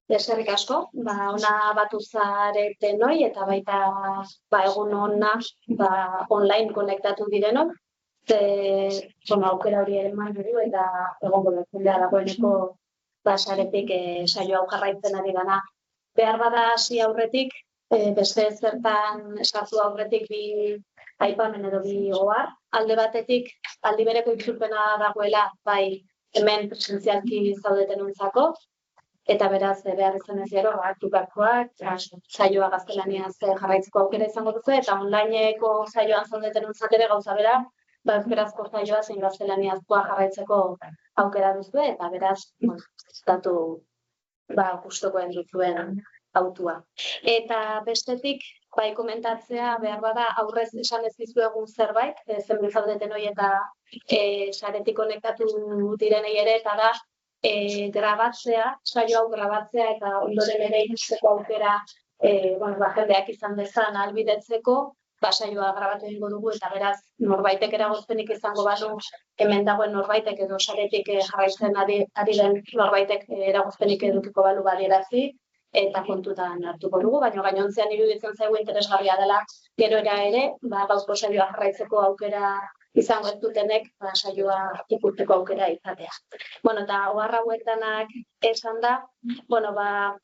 Eskerrik asko, ona batu zareten noi, eta baita egun ona online konektatu direnok, aukera hori ere eman dugu, eta egongo bezala dagoeneko saretik saio hau jarraitzen ari dana. Behar bada hasi aurretik, beste zertan sartu aurretik bi aipamen edo bi ohar. Alde batetik, aldi bereko itzulpena dagoela, bai hemen presentzialki zaudetenontzako, eta beraz, behar izan ez gero, trukakoak, saioa gaztelaniaz jarraitzeko aukera izango duzu, eta onlineko saioan zaudetenontzat ere gauza bera, euskarazko saioa zein gaztelaniazkoa jarraitzeko aukera duzu, eta beraz, estatu gustukoen duzuen autua. Eta bestetik, bai komentatzea, behar bada, aurrez esan ez dizuegun zerbait, zenbait zaudeten hori eta saretik konektatu direnei ere, eta da, grabatzea, saio hau grabatzea eta ondoren ere iristeko aukera jendeak izan dezan ahalbidetzeko, saioa grabatu egingo dugu eta beraz norbaitek eragozpenik izango balu, hemen dagoen norbaitek edo saretik jarraitzen ari den norbaitek eragozpenik edukiko balu badierazi eta kontutan hartuko dugu, baina gainontzean iruditzen zaigu interesgarria dela gero ere, gauzko saioa jarraitzeko aukera izango ez dutenek saioa ikusteko aukera izatea. Eta ohar hauek danak esan da,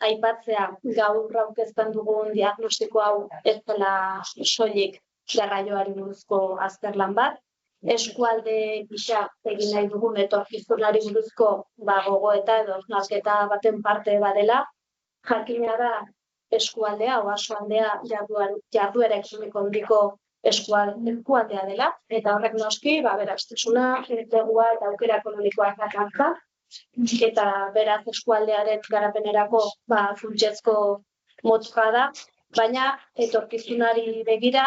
aipatzea gaur aurkezten dugun diagnostiko hau ez dela soilik garraioari buruzko azterlan bat, eskualde gisa egin nahi dugun etorkizunari buruzko gogoeta edo hausnarketa baten parte badela, jakina da eskualdea, oasoaldea jarduera ekonomiko handiko eskualdea dela, eta horrek noski, beraztasuna, enplegua eta aukera ekonomikoak dakartza, eta beraz eskualdearen garapenerako funtsezko motzua da, baina etorkizunari begira,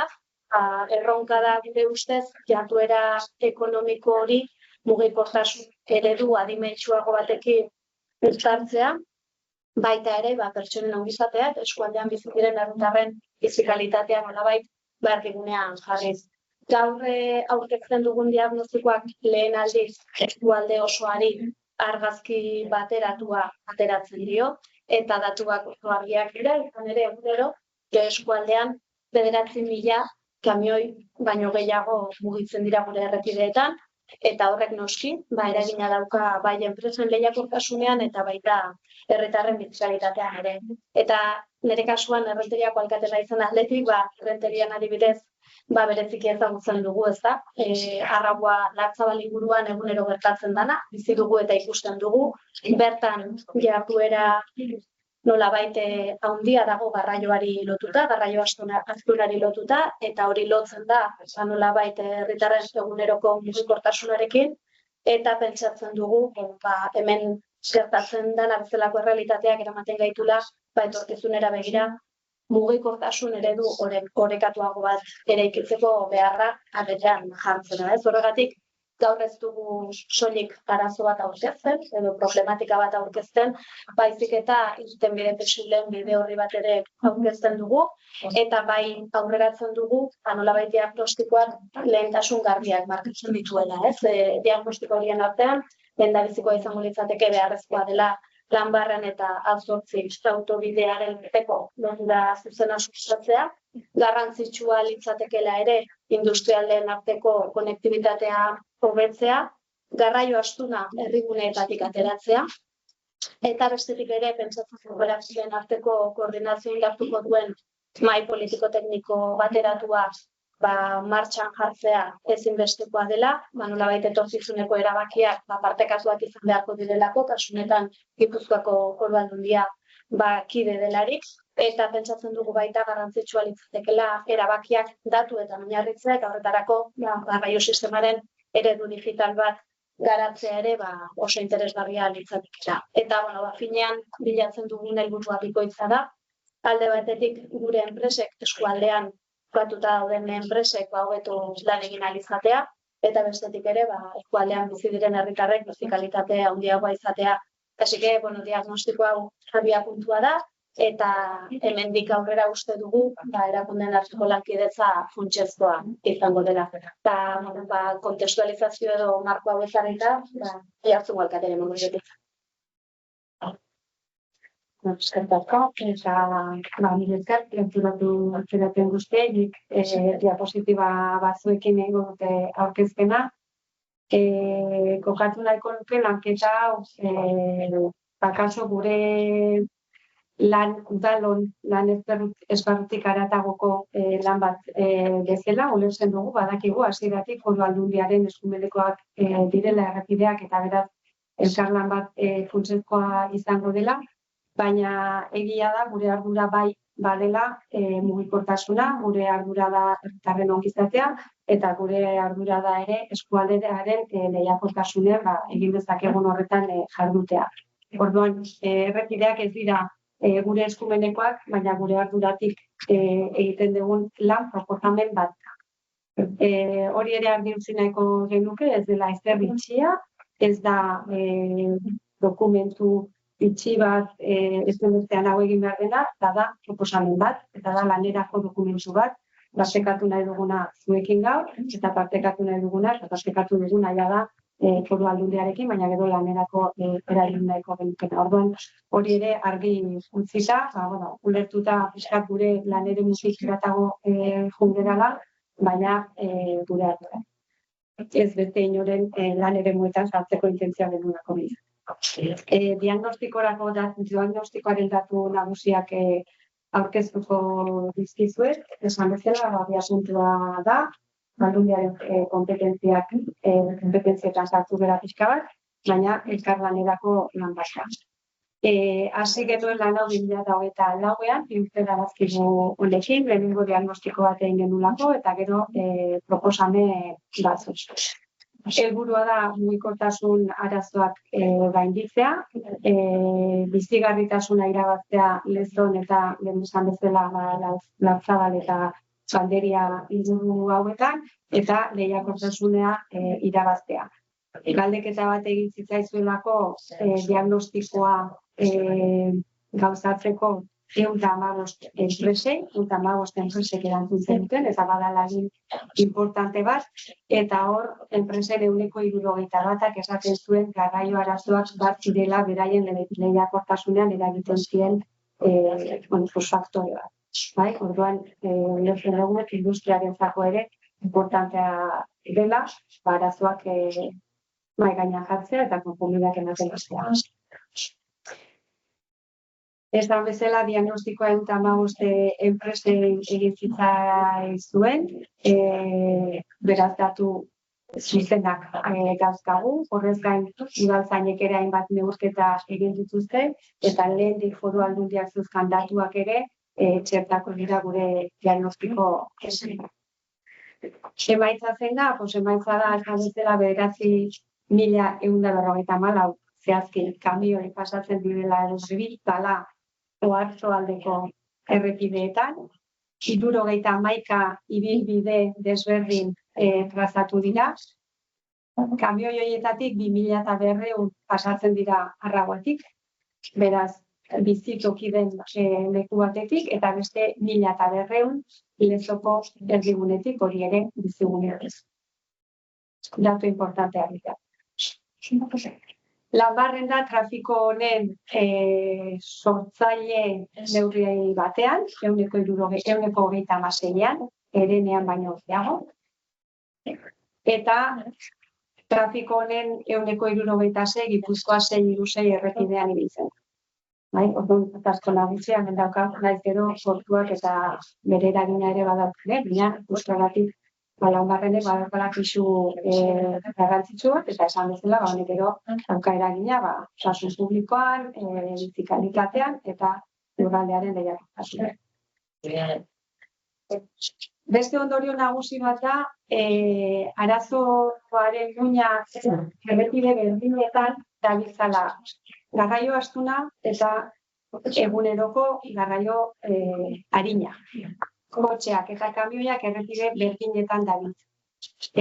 erronka da gure ustez, jarduera ekonomiko hori mugikortasun eredu adimentsuago batekin uztartzea, baita ere, pertsonen ongizatea, eskualdean bizi diren herritarren bizi-kalitatea nolabait behardigunean jarriz. Gaur aurkezten dugun diagnostikoak lehen aldiz eskualde osoari argazki bateratua ateratzen dio, eta datuak oso argiak dira, izan ere egunero, eskualdean 9.000 kamioi baino gehiago mugitzen dira gure errepideetan, eta horrek noski, eragina dauka bai enpresen lehiakortasunean eta baita herritarren bizi-kalitatean ere. Eta nire kasuan errenteriako alkatela izan atletik, errenterian adibidez, bereziki ezagutzen dugu, ez da? Arraua Lartzabal inguruan egunero gertatzen dana, bizi dugu eta ikusten dugu, bertan jarduera nolabait handia dago garraioari lotuta, garraio astunari lotuta, eta hori lotzen da, nolabait herritarren eguneroko mugikortasunarekin, eta pentsatzen dugu, hemen gertatzen dena bezalako errealitateak eramaten gaitula, etorkizunera begira, mugikortasun eredu orekatuago bat eraikitzeko beharra agerian jartzen. Horregatik, gaur ez dugu soilik arazo bat aurkezten, edo problematika bat aurkezten, baizik eta irtenbide posibleen bide horri bat ere aurkezten dugu, eta bai aurreratzen dugu, nolabait diagnostikoak lehentasun garbiak markatzen dituela. Diagnostiko horien artean, lehendabizikoa izango litzateke beharrezkoa dela Lanbarren eta Alzortzi autobidearen arteko lotura zuzena sustatzea, garrantzitsua litzatekeela ere industrialdeen arteko konektibitatea hobetzea, garraio astuna herriguneetatik ateratzea, eta bestetik ere pentsatzen operazioen arteko koordinazio indartuko duen mahai politiko-tekniko bateratua martxan jartzea ezinbestekoa dela, nolabait etorkizuneko erabakiak partekatuak izan beharko direlako, kasunetan Gipuzkoako Foru Aldundia kide delarik, eta pentsatzen dugu baita garrantzitsua litzatekeela erabakiak datuetan oinarritzea, eta horretarako garraio sistemaren eredu digital bat garatzea ere oso interesgarria litzatekeela. Eta finean bilatzen dugun helburua bikoitza da, alde batetik gure enpresek eskualdean batuta dauden enpresek hobeto lan egin ahal izatea, eta bestetik ere eskualdean bizi diren herritarrek bizi-kalitate handiagoa izatea. Así que, diagnostiko hau abiapuntua da, eta hemendik aurrera uste dugu erakundeen arteko lankidetza funtsezkoa izango dela. Eta kontestualizazio edo marko hau ezarrita, jartzen alkatere emango dut. eskertako, eta nire esker, lentzuratu zeraten guztiek, diapositiba batzuekin egingo dute aurkezpena. Kokatu nahiko nuke lanketa hau, bakaso gure udalon lan ezbarrutik aratagoko lan bat bezala, ulertzen dugu, badakigu, hasieratik Foru Aldundiaren eskumenekoak direla errepideak eta beraz elkarlan bat funtsezkoa izango dela, baina egia da gure ardura bai badela mugikortasuna, gure ardura da herritarren ongizatea eta gure ardura da ere eskualdearen lehiakortasunean egin dezakegun horretan jardutea. Orduan, errepideak ez dira gure eskumenekoak, baina gure arduratik egiten dugun lan proposamen bat. Hori ere argi utzi nahiko genuke, ez dela ezer bitxia, ez da dokumentu bitxi bat, ez bestean hau egin behar dena, eta da proposamen bat, eta da lanerako dokumentu bat, partekatu nahi duguna zuekin gaur, eta partekatu nahi duguna, eta partekatu duguna ja da Foru Aldundiarekin, baina gero lanerako eragin nahiko genukena. Orduan, hori ere argi utzita, ulertuta pixkat gure lanere musik iratago jungerala, baina gure ardura. Ez beste inoren lan ere muetan sartzeko intentzia genunako bila. Diagnostikoaren datu nagusiak aurkeztuko dizkizuet, esan bezala, asuntua da, Aldundiaren kompetentzietan sartu bera pixka bat, baina elkarlanerako lan bat. Hasi genuen lan hau 2024an, urte darazkigu honekin, lehenengo diagnostiko bat egin genulako, eta gero proposamen batzuk. Helburua da mugikortasun arazoak gainditzea, bizigarritasuna irabaztea Lezon eta lehen esan bezala Larzabal eta Salderia inguru hauetan, eta lehiakortasuna irabaztea. Galdeketa bat egin zitzaizuelako diagnostikoa gauzatzeko 115 enpresei, 115 enpresek erantzuten duten, eta badala egin importante bat, eta hor, enpresen 70% esaten zuen garraio arazoak bat zirela beraien lehiakortasunean eragiten ziren faktore bat. Orduan, ulertzen dugu, industriarentzako ere importantea dela, arazoak mahai gainean jartzea eta konponbideak ematen hastea. Ez da bezala diagnostikoa 115 enpresen egin zitzaizuen, beraz datu zuzenak dauzkagu, horrez gain udaltzainek ere hainbat neurketa egin dituzte, eta lehendik Foru Aldundiak zeuzkan datuak ere txertako dira gure diagnostiko esena. Emaitza zein da? Emaitza da, esan bezala 9.154 zehazki kamioi pasatzen direla errebiltala ohartxoaldeko errepideetan, 71 ibilbide desberdin trazatu dira, kamioi horietatik 2.200 pasatzen dira Arraguatik, beraz, bizitoki den leku batetik, eta beste 1.200 Lezoko erdigunetik, hori ere bizigunetik. Datu importanteak dira. Lanbarren da trafiko honen sortzaile neurri batean, 126an, herenean baino gehiago. Eta trafiko honen 176 Gipuzkoa 636 errepidean ibiltzen. Orduan, asko nagusia, mendauka, naiz gero sortuak eta bere eragina ere badaukene, baina guztiagatik Lanbarrenek badaukala pisu garrantzitsuak, eta esan bezala, honek gero dauka eragina, osasun publikoan, bizikalitatean eta lurraldearen lehiakortasunean. Beste ondorio nagusi bat da, arazoaren muina errepide berdinetan dabiltzala garraio astuna eta eguneroko garraio arina. Kotxeak eta kamioiak errepide berdinetan dabiltza.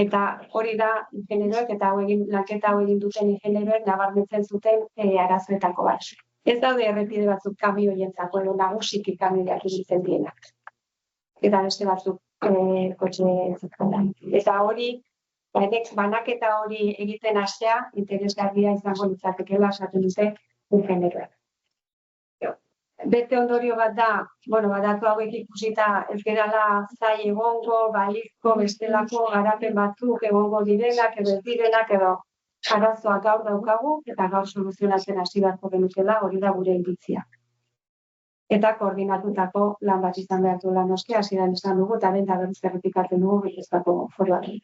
Eta hori da ingenieroek eta lanketa hau egin duten ingenieroek nabarmentzen zuten arazoetako bat. Ez daude errepide batzuk kamioientzako edo nagusiki kamioiak ibiltzen dienak. Eta beste batzuk kotxeentzako. Eta hori, banaketa hori egiten hastea interesgarria izango litzatekeela esaten dute ingenieroek. Beste ondorio bat da, datu hauek ikusita ez gerala zai egongo, balizko, bestelako garapen batzuk egongo direnak edo ez direnak edo arazoak gaur daukagu eta gaur soluzionatzen hasi beharko genukela, hori da gure iritzia. Eta koordinatutako lan bat izan behar du lan noski, hasieran esan dugu, eta benta berriz errepikatzen dugu Gipuzkoako Foruari.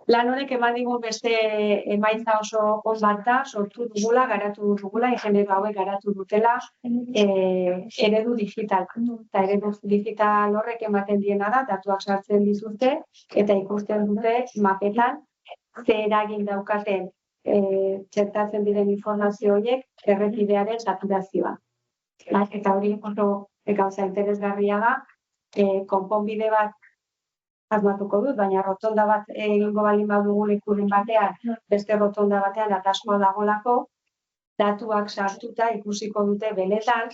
Lan honek eman digun beste emaitza oso on bat da, sortu dugula, garatu dugula, ingeniero hauek garatu dutela eredu digital. Eta eredu digital horrek ematen diena da, datuak sartzen dizute, eta ikusten dute mapetan ze eragin daukaten txertatzen diren informazio horiek errepidearen saturazioa. Eta hori oso gauza interesgarria da, konponbide bat asmatuko dut, baina rotonda bat egingo balin badugu lekuren batean, beste rotonda batean ataskoa dagolako, datuak sartuta ikusiko dute benetan,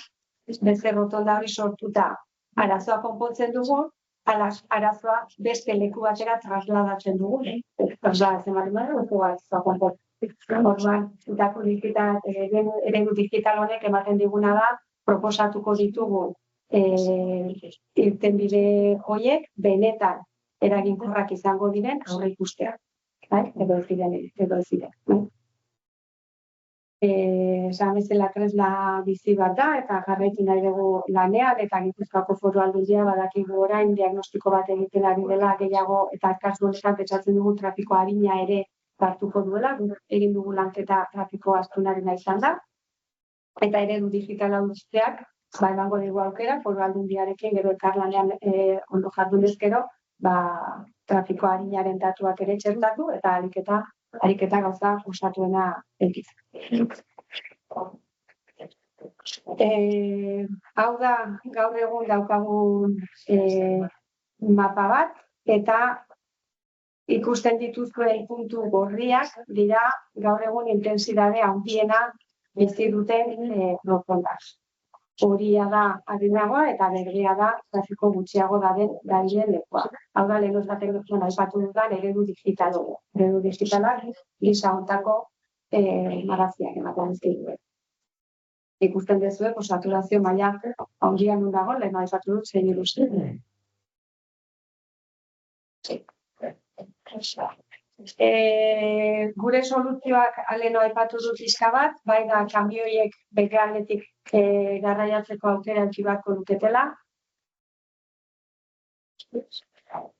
beste rotonda hori sortuta arazoa konpontzen dugu, arazoa beste leku batera trasladatzen dugu. Trasladatzen balin badugu, arazoa konpontzen. Orduan, eredu digital honek ematen diguna da, proposatuko ditugu irtenbide horiek benetan eraginkorrak izango diren aurre ikustea. Edo ez diren. Esan bezala tresna bizi bat da eta jarraitu nahi dugu lanean eta Gipuzkoako Foru Aldundia badakigu orain diagnostiko bat egiten ari dela gehiago eta kasu honetan pentsatzen dugu trafiko arina ere hartuko duela, egin dugu lanketa trafiko astunarena izan da. Eta eredu digitala guztiak, emango dugu aukera, Foru Aldundiarekin gero elkarlanean ondo jardun ezkero, trafiko arinaren datuak ere txertatu eta ariketa gauza osatuena egiten. Hau da, gaur egun daukagun mapa bat, eta ikusten dituzuen puntu gorriak dira gaur egun intensidade handiena bizi duten rotondak. Horia da adinagoa eta berria da trafiko gutxiago dabilen lekua. Hau da, lehen batek aipatu dudan eredu digitala. Eredu digitalak gisa hontako magaziak ematen dizkigu. Ikusten duzue, saturazio maila handia non dago, lehen aipatu dut zein iluste. Gure soluzioak aleno aipatu dut pixka bat, bai da kanbioiek bete aldetik garraiatzeko aukera beharko duketela.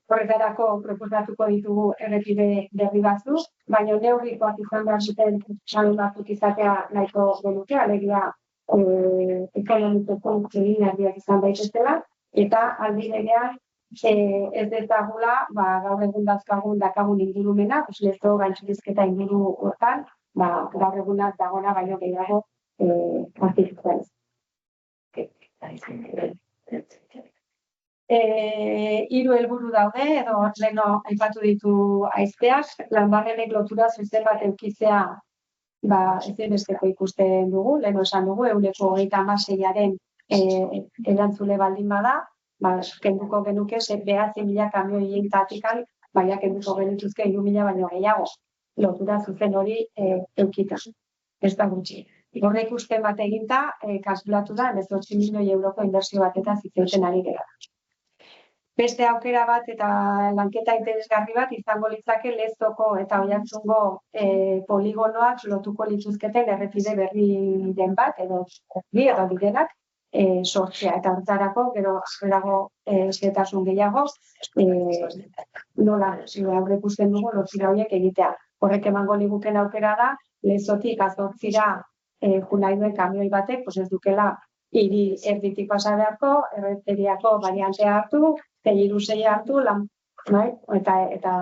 Horretarako proposatuko ditugu errepide berri batzuk, baina neurrikoak izan behar zuten salun batzuk izatea nahiko genuke, alegia ekonomikoko egingarriak izan daitezela, eta aldi berean ez dezagula, gaur egun dakagun ingurumena, lezo gaintzurizketa inguru hortan, gaur egunak dagona baino gehiago artifizialez. Hiru helburu daude, edo leno aipatu ditu aizpeak, lanbarrenek lotura zuzen bat eukizea ezinbesteko ikusten dugu, leno esan dugu, 126aren erantzule baldin bada, kenduko genuke, 9.000 kamioi egitatik, baina kenduko genituzke 3.000 baino gehiago. Lotura zuzen hori eukita. Ez da gutxi. Horre ikusten bat eginta, kalkulatu da, 8 milioi euroko inbertsio bat eta zitzeuten ari gara. Beste aukera bat eta lanketa interesgarri bat izango litzake Lezoko eta Oiartzungo poligonoak lotuko lituzketen errepide berriren bat, edo direnak, sortzea eta horretarako, gero aurrerago xehetasun gehiago, nola aurre ikusten dugu lotzira horiek egitea. Horrek emango liguken aukera da, Lezotik Azortzira nahi duen kamioi batek, ez dukela hiri erditik pasa beharko, erreteriako variantea hartu, Zeliruzeia hartu, eta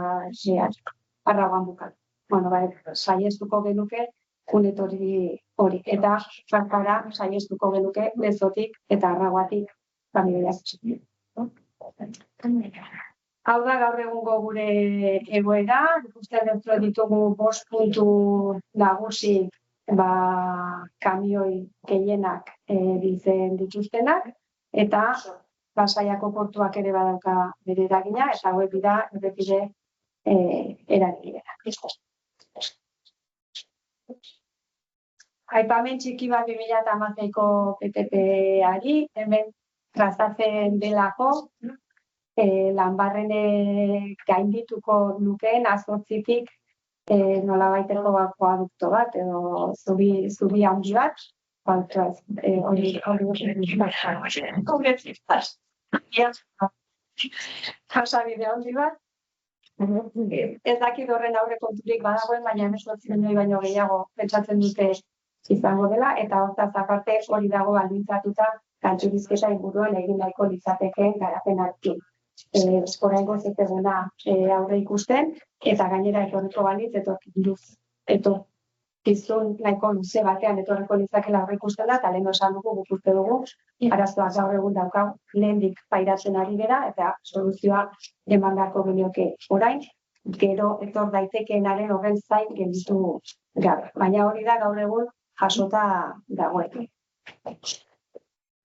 arragoan bukatu. Saiestuko genuke unetori hori. Eta farkara saiestuko genuke Lezotik eta arragoatik kamioiak. Hau da gaur egungo gure egoera, ikusten ditugu 5 puntu nagusi kamioi gehienak biltzen dituztenak, eta Pasaiako portuak ere badauka bere eragina, eta hauek dira errepide eragileak. Aipamen txiki bat 2016ko PTP-ari, hemen trazatzen delako, Lanbarrenek gaindituko nukeen azortzitik nolabaiteko akuadukto bat, edo zubi handi bat, jasabide handi bat. Ez dakit horren aurre konturik badagoen, baina 18 milioi baino gehiago pentsatzen dute izango dela, eta hortaz aparte hori dago baldintzatuta kantxurizketa inguruan egin nahiko litzatekeen garapenarekin. Oraingoz ez duguna aurre ikusten, eta gainera etorriko balitz etorkizun nahiko luze batean etorriko litzakela aurre ikusten da, eta lehen esan dugu guk uste dugu, arazoak gaur egun daukagu, lehendik pairatzen ari dira, eta soluzioa eman beharko genioke orain, gero etor daitekeenaren horren zain gelditu gabe. Baina hori da gaur egun jasota dagoen.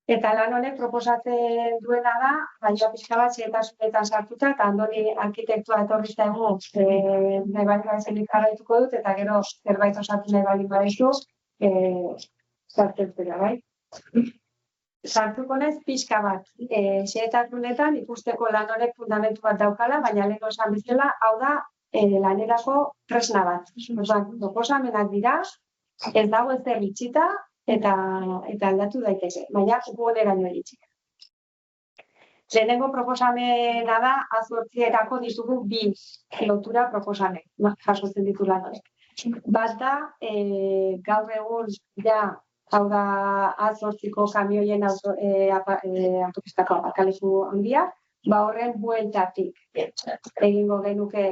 Eta lan honek proposatzen duena da, baina pixka bat xehetasunetan sartuta, eta Andoni arkitektua etorri zaigu nahi bali baizenik jarraituko dut, eta gero zerbait osatu nahi bali baizu, sartzen zera, bai? Sartuko naiz pixka bat xehetasunetan ikusteko lan honek fundamentu bat daukala, baina lehen esan bezala, hau da lanerako tresna bat. Proposamenak dira, ez dago ezer itxita, eta aldatu daiteke, baina guoneraino iritsi. Lehenengo proposamena da, azortzierako ditugu 2 lotura proposamen, jasotzen ditu lan honek. Bat da, gaur egun, hau da, azortziko kamioien autopistako aparkaleku handia, horren bueltatik egingo genuke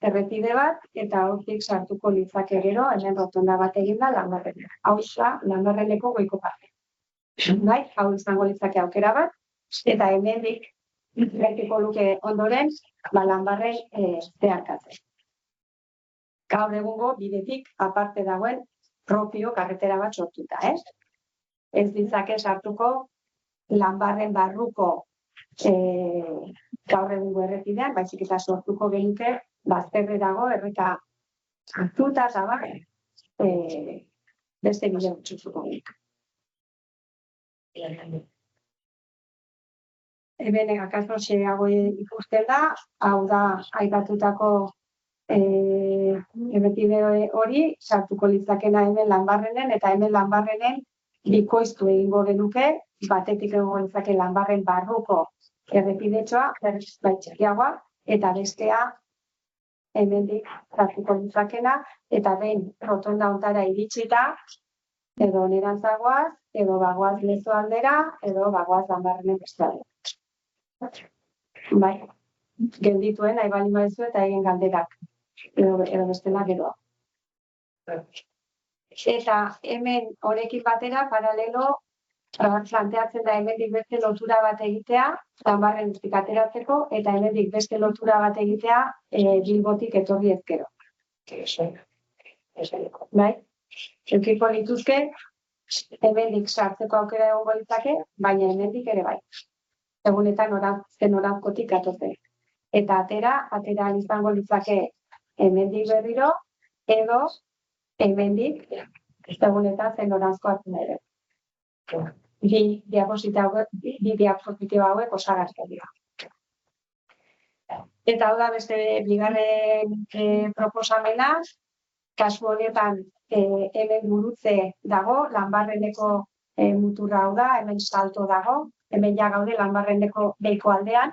errepide bat, eta hortik sartuko litzake gero, hemen rotonda bat eginda Lanbarrenek. Hau da, Lanbarreneko goiko parte. Hau izango litzake aukera bat, eta hemendik gertiko luke ondoren, Lanbarren zeharkatzen. Gaur egungo bidetik aparte dagoen propio karretera bat sortuta, Ez ditzake sartuko Lanbarren barruko gaur egungo errepidean, baizik eta sortuko genuke bazterre dago, erreka hartuta, eta beste bide utzuzuko genuke. Hemen akaso xeago ikusten da, hau da, aipatutako errepide hori, sartuko litzakena hemen Lanbarrenen, eta hemen Lanbarrenen bikoiztu egingo genuke, batetik egingo litzake Lanbarren barruko errepidetxoa, baitxekiagoa, eta bestea hemendik sartuko litzakena, eta behin rotonda ontara iritsita, edo nerantzagoaz, edo bagoaz lezo aldera, edo bagoaz Lanbarrenen beste aldera. Bai, geldituen nahi bali maizu eta egin galderak, edo bestela geroa. Eta hemen honekin batera, paralelo, planteatzen da hemendik beste lotura bat egitea, Lanbarrenetik ateratzeko, eta hemendik beste lotura bat egitea Bilbotik etorri ezkero. Bai? Eukiko lituzke, hemendik sartzeko aukera egongo litzake, baina hemendik ere bai. Egunetan norankotik atozen. Eta atera izango litzake hemendik berriro, edo hemendik egunetan noranzko hartzen ere. Bi diapositiba hauek osagarriak dira. Eta hau da beste bigarren proposamena, kasu honetan hemen gurutze dago, Lanbarreneko muturra hau da, hemen salto dago, hemen ja gaude Lanbarreneko behiko aldean,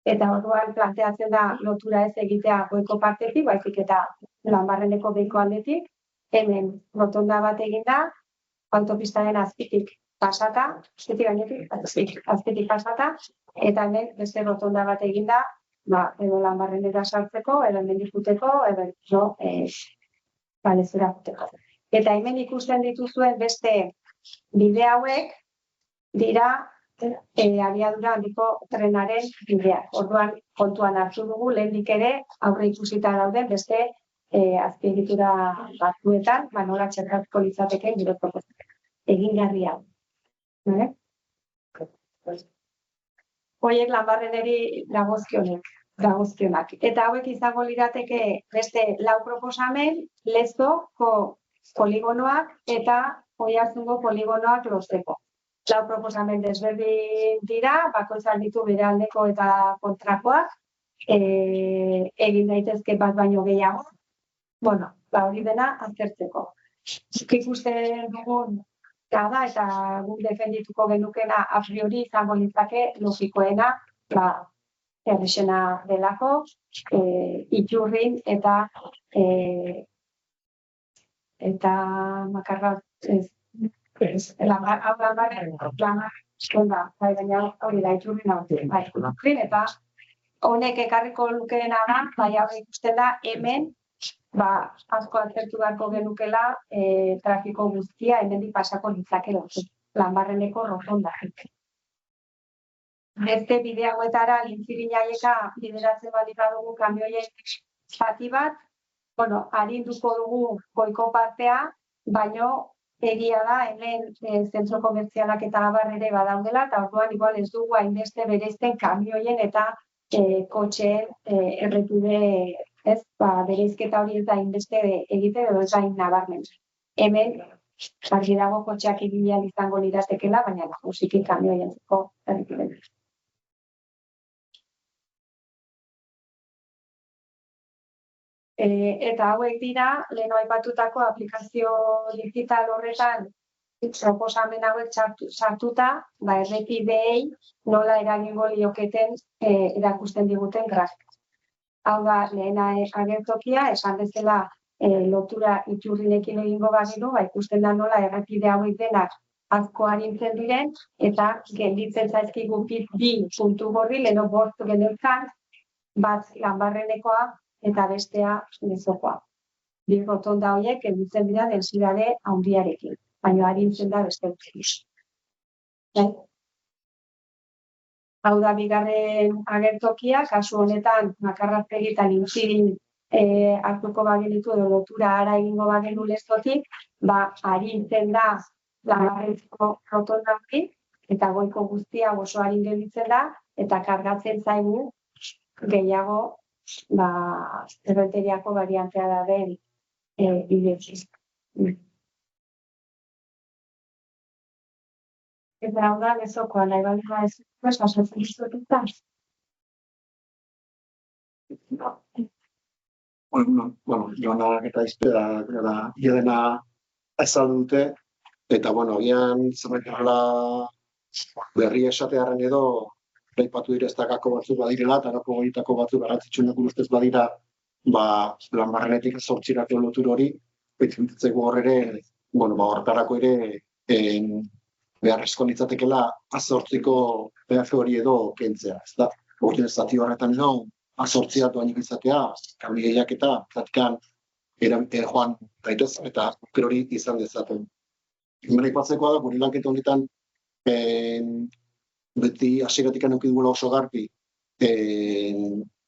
eta orduan planteatzen da lotura ez egitea goiko partetik, baizik eta Lanbarreneko behiko aldetik, hemen rotonda bat eginda, autopistaren azpitik pasata, azpitik pasata, eta hemen beste rotonda bat eginda, edo Lanbarrenera sartzeko, edo hemen dikuteko, edo balezura juteko. Eta hemen ikusten dituzuen beste bide hauek dira abiadura handiko trenaren bideak. Orduan kontuan hartu dugu, lehendik ere aurre ikusita dauden beste azpiegitura batzuetan, nola txertatuko litzateke gure proposatzea. Egingarria. Horiek Lanbarreneri dagozkionak. Eta hauek izango lirateke beste 4 proposamen, Lezoko poligonoak eta Oiartzungo poligonoak losteko. 4 proposamen desberdin dira, bakoitzak ditu bere aldeko eta kontrakoak, egin daitezke bat baino gehiago. Bueno, hori dena aztertzeko. Ikusten dugun da eta guk defendituko genukena a priori izango litzake logikoena, errexena delako, Iturrin eta makarra hori da Iturrin hau. Eta honek ekarriko lukeena da, hau ikusten da hemen asko aztertu beharko genukela trafiko guztia hemendik pasako litzakela. Lanbarreneko rotondatik. Beste bide hauetara Lintzirin Jaieka bideratzen baldin badugu kamioien zati bat, arinduko dugu goiko partea, baino egia da hemen zentro komertzialak eta abar ere badaudela, eta orduan igual ez dugu hainbeste bereizten kamioien eta kotxeen errepide, bereizketa hori ez da hainbeste egite edo ez da nabarmen. Hemen argi dago kotxeak ibilean izango liratekela, baina nagusiki kamioientzako errepide. Eta hauek dira, lehen aipatutako aplikazio digital horretan proposamen hauek sartuta, errepideei nola eragingo lioketen erakusten diguten grafika. Hau da, lehen agertokia, esan bezala lotura Iturrinekin egingo bagenu, ikusten da nola errepide hauek denak asko arintzen diren, eta gelditzen zaizkigu bi puntu gorri, leheno bost geneukan, bat Lanbarrenekoa, eta bestea Lezokoa. Bi rotonda horiek gelditzen dira densidade handiarekin, baina arintzen da beste utziz. Hau da bigarren agertokia, kasu honetan Makarrazpegi eta Lintzirin hartuko bagenitu edo lotura ara egingo bagenu Lezotik, arintzen da Lanbarreneko rotonda hori, eta goiko guztia oso arin gelditzen da, eta kargatzen zaigu gehiago erroteriako variantea da den bideotik. Eta hau da, Lezokoa, nahi baldin ez pasatzen dizuetuta. Joanak eta izpeda dena azaldu dute, eta agian zerbait berri esatearen edo aipatu dira ez da gako batzuk badirela, eta gako goitako batzuk garrantzitsuenak ustez badira, Lanbarrenetik 8 lotur hori, pentsatzeko hor ere, horretarako ere beharrezko litzatekela 8ko peaje hori edo kentzea, ez da? Horien zati horretan edo, 8 doainik izatea, kamioiak eta zatikan joan daitez, eta hori izan dezaten. Hemen aipatzekoa da, gure lanketa honetan, beti hasieratik eduki dugula oso garbi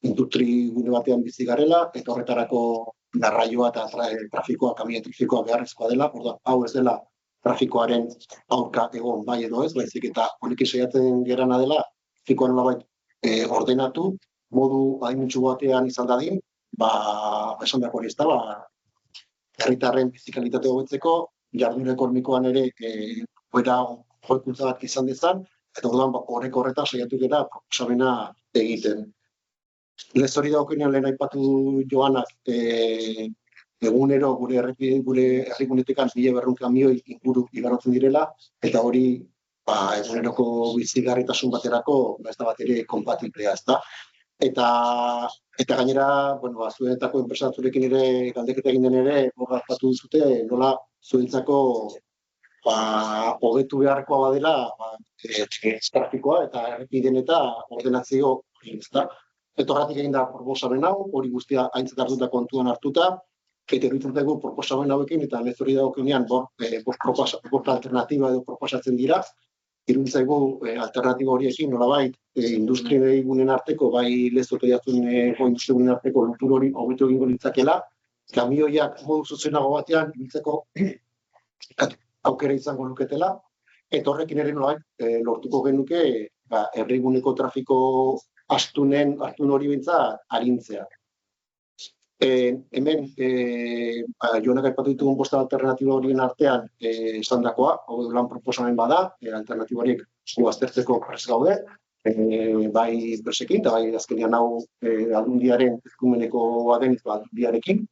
industri gune batean bizi garela, eta horretarako garraioa eta trafikoa, kamioen trafikoa beharrezkoa dela, hau ez dela trafikoaren aurka egon bai edo ez, baizik eta honekin saiatzen gerana dela, trafikoa nolabait ordenatu, modu adimutsu batean izan dadin, esan behar hori ez da, herritarren bizikalitate hobetzeko, jardun ekonomikoan ere joikuntza bat izan dezan, eta orduan horretan saiatu gara proposamena egiten. Lezori daukenean lehen aipatu Joanak egunero gure herrigunetekan 1200 kamioi inguru igarotzen direla, eta hori eguneroko bizigarritasun baterako ez da bat ere kompatiblea, ez da. Eta gainera, zuenetako enpresatzurekin ere galdeketa egin den ere, hor aipatu duzute, nola zuentzako hobetu beharkoa badela trafikoa eta errepideen eta ordenazio hori, ezta. Eta horretik egin da proposamen hau, hori guztia aintzat hartuta kontuan hartuta, eta iruditzen zaigu proposamen hauekin eta Lezori dagokenean bost alternatiba edo proposatzen dira. Iruditzen zaigu alternatiba horiekin nolabait industriei gunen arteko, bai Lezo Oiartzuneko industri gunen arteko lotur hori hobetu egingo litzakela, kamioiak modu zuzenago batean ibiltzeko aukera izango luketela, eta horrekin ere nolabait lortuko genuke herriguneko trafiko astun hori bintza arintzea. Hemen, joanak aipatu ditugun bosta alternatiba horien artean esandakoa, hau lan proposamen bada, alternatiba horiek aztertzeko prest gaude, bai presekin, eta bai azkenean hau aldundiaren eskumenekoa den aldundiarekin,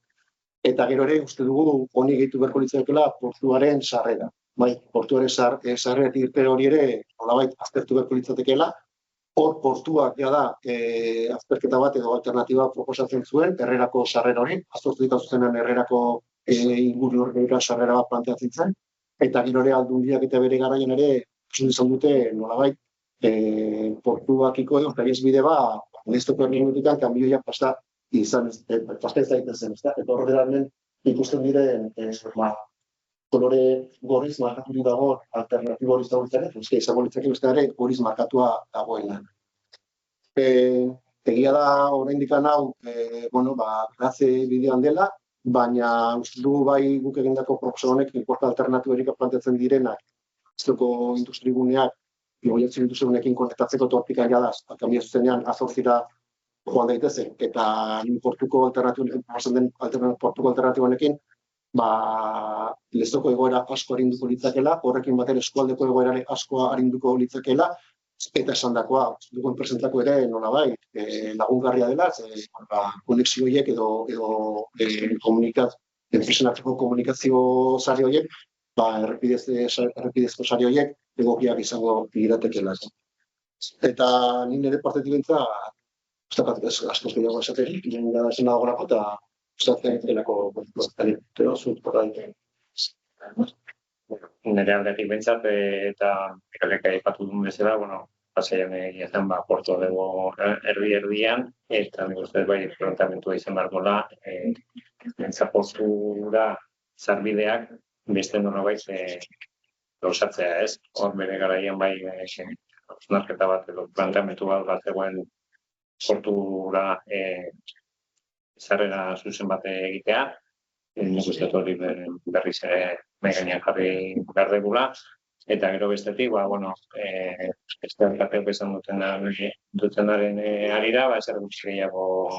eta gero ere uste dugu honi gehitu beharko litzakeela portuaren sarrera. Bai, portuaren sarreratik irten hori ere nolabait aztertu beharko litzatekeela. Hor portuak da azterketa bat edo alternatiba proposatzen zuen, Herrerako sarrera hori, azortzik zuzenean Herrerako inguru horreira sarrera bat planteatzen zen, eta gero ere aldundiak eta bere garaian ere izan dute nolabait portuakiko edo bide ba, nesteko minututan kanbioiak pasta izan pasta ez daitezen, eta horregamen ikusten diren kolore gorriz markatu dago alternatiba hori zauritzen, izango litzake beste ere gorriz markatua dagoena. Egia da oraindik hau, graze bidean dela, baina uste dugu bai guk egindako proposamenek inporta alternatiberik planteatzen direnak, estoko industriguneak, igoiatzen dituzunekin konektatzeko torpika jadaz, kamia zuzenean azortzira joan daitezen, eta portuko alternatibonekin, lezoko egoera asko arinduko litzakela, horrekin batera eskualdeko egoera asko arinduko litzakela, eta esandakoa, dugun presentako ere nolabait lagungarria dela, konexio horiek edo enpresen arteko komunikazio sari horiek, errepidezko sari horiek egokiak izango iratekeela. Eta nire ere partetik bentza, askoz gehiago esaterik, nire da esena dagorako, eta usatzen delako pero zut portadik. Nire aldetik bentsat eta ekaleka aipatu duen bezala, pasaian egia zen porto dugu erdi-erdian, eta nik uste bai planteamentua izan bargola, bentsa portura zarbideak beste nolabait gauzatzea ez. Hor bere garaian bai hausnarketa bat edo planteamentu bat zegoen portura zarrera zuzen bat egitea, nik uste hori berriz ere megainan jarri behar degula, eta gero bestetik, beste alkateok esan dutenaren arira, ezer gutxi gehiago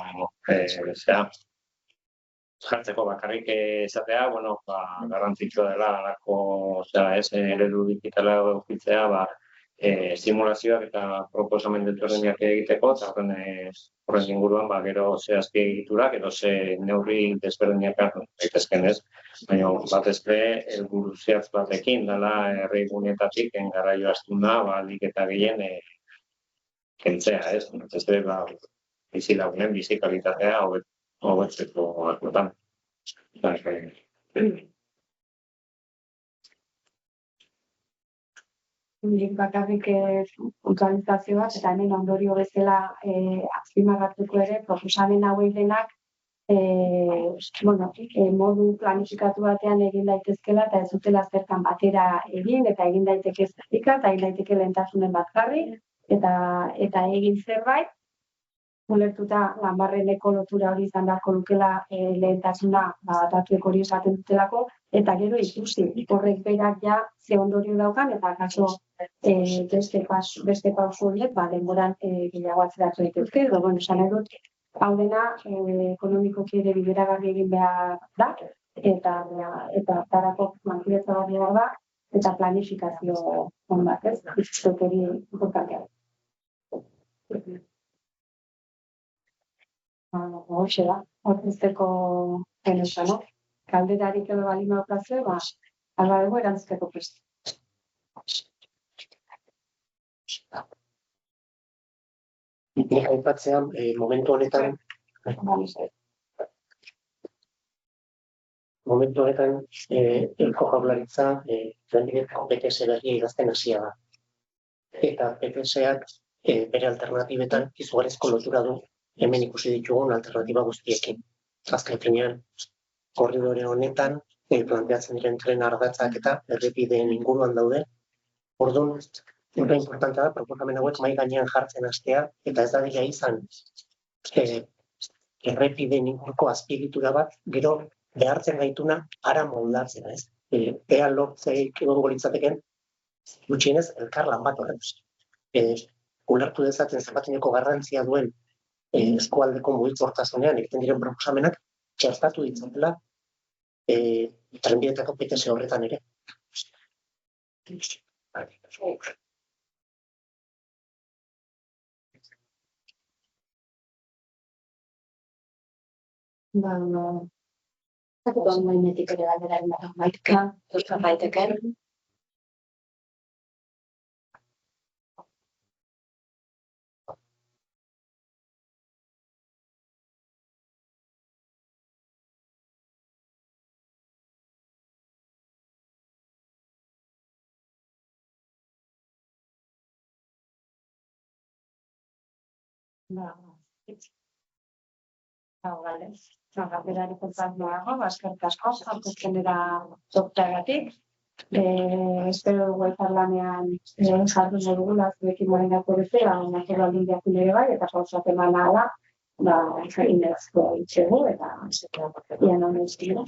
jartzeko bakarrik esatea, garrantzitsua dela alako eredu digitala edukitzea, simulazioak eta proposamen desberdinak egiteko, eta horren inguruan gero ze azpiegiturak edo ze neurri desberdinak daitezken ez. Baina batez ere helburu zehatz batekin dela herrigunetatik garraio astuna ahalik eta gehien kentzea ez. Batez ere bizilagunen bizi kalitatea hobetzeko asmotan. Nik bakarrik puntualizazio bat, eta hemen ondorio bezala azpimarratuko ere, proposamen hauek denak modu planifikatu batean egin daitezkela, eta ez dutela zertan batera egin, eta egin daiteke zertika, eta egin daiteke lehentasunen bat jarri, eta egin zerbait, ulertuta lanbarreneko lotura hori izan beharko lukela lehentasuna datuek hori esaten dutelako, eta gero ikusi horrek berak ja ze ondorio daukan, eta kaso beste pausu horiek denboran gehiago atzeratu daitezke, edo esan nahi dut, hau dena ekonomikoki ere bideragarri egin behar da, eta tarako mankidetza bat behar da, eta planifikazio on bat, ez? Izuzet hori importantea. Hoxe da, hortzeko genezano. Kalderarik edo balin daukazue, alba dugu erantzuteko prest. Nik aipatzean, momentu honetan Eusko Jaurlaritza PTS berria idazten hasia da. Eta PTS-ak bere alternatibetan izugarrizko lotura du hemen ikusi ditugun alternatiba guztiekin. Azken finean, korridore honetan planteatzen diren tren ardatzak eta errepideen inguruan daude. Orduan, eta importantea da, proposamen hauek mahai gainean jartzen hastea, eta ez da dira izan errepideen inguruko azpiegitura bat, gero behartzen gaituna ara moldatzea, ez? Ea lortzeik egongo litzateken, gutxienez elkarlan bat horretuz. Ulertu dezaten zenbateneko garrantzia duen eskualdeko mugikortasunean egiten diren proposamenak, txertatu ditzatela trenbideetako PTS horretan ere. Onlainetik ere galdera egin behar daiteke, euskal daiteke. Galderari kontzatnoago, eskerrik asko, aurkezpenera sortzeagatik. Espero dugu elkarlanean jardun dugula zuekin morenako bezala, Natura Aldundiak ere bai, eta gauzak eman ahala, inezko itxegu, eta ian honen estilo.